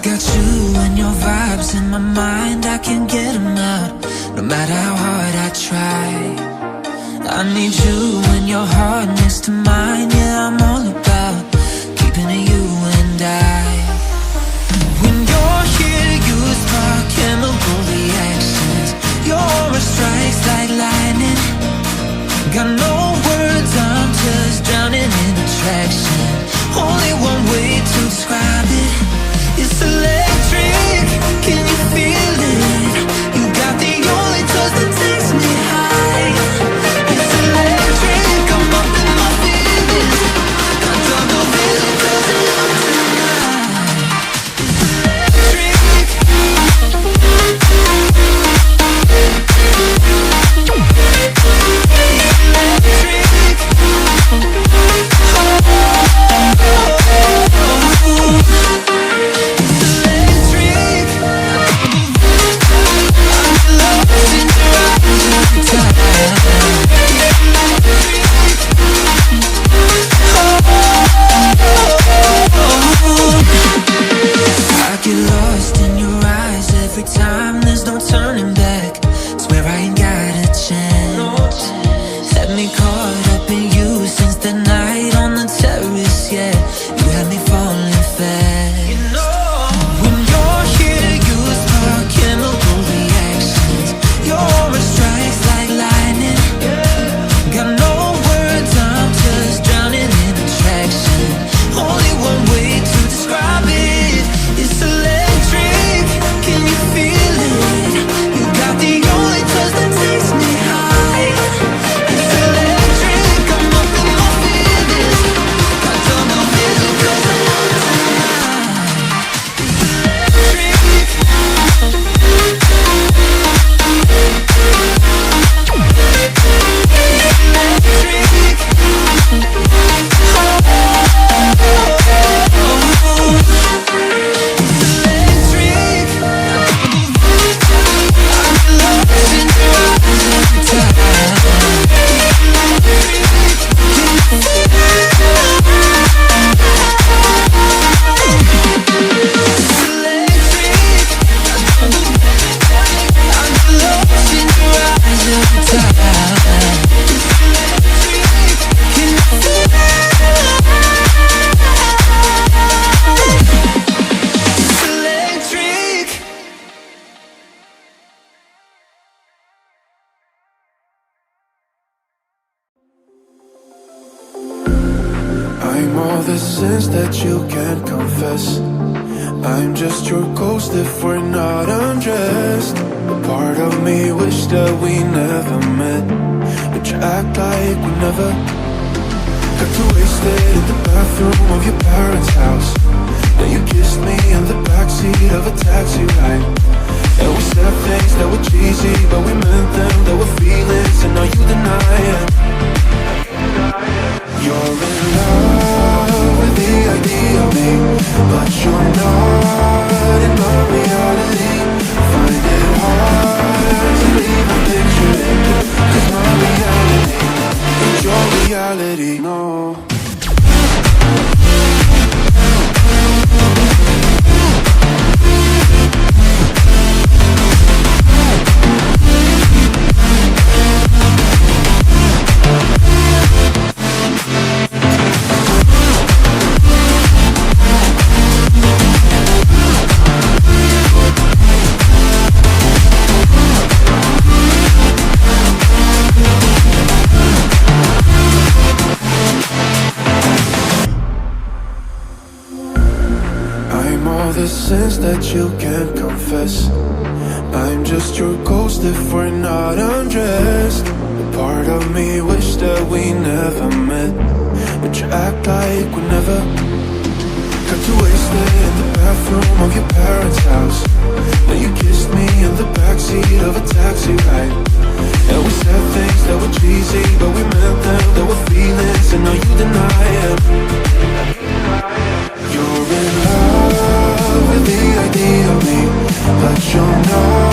got you and your vibes in my mind, I can't get them out, no matter how hard I try. I need you and your heart next to mine, yeah, I'm all about keeping it you and I. When you're here, you spark chemical reactions. Your aura strikes like lightning. Got no words, I'm just drowning in attraction. Only one way to describe it. It's electric, can you feel it? You got the only touch that takes me high. It's electric, I'm up in my feelings. Got double vision 'cause I love tonight. It's electric. I'm all the sins that you can't confess. I'm just your ghost if we're not undressed. A part of me wish that we never met, but you act like we never. Got too wasted in the bathroom of your parents' house. Then you kissed me in the backseat of a taxi ride. And we said things that were cheesy, but we meant them. There were feelings and now you deny it. You're in love with the idea of me, but you're not in my reality. Find it hard to even picture it, 'cause my reality is your reality, no. The sins that you can't confess. I'm just your ghost if we're not undressed. A part of me wish that we never met, but you act like we never. Got too wasted in the bathroom of your parents' house. Then you kissed me in the backseat of a taxi ride. And we said things that were cheesy, but we meant them. There were feelings and now you deny it. You're in love with the idea of me, but you're not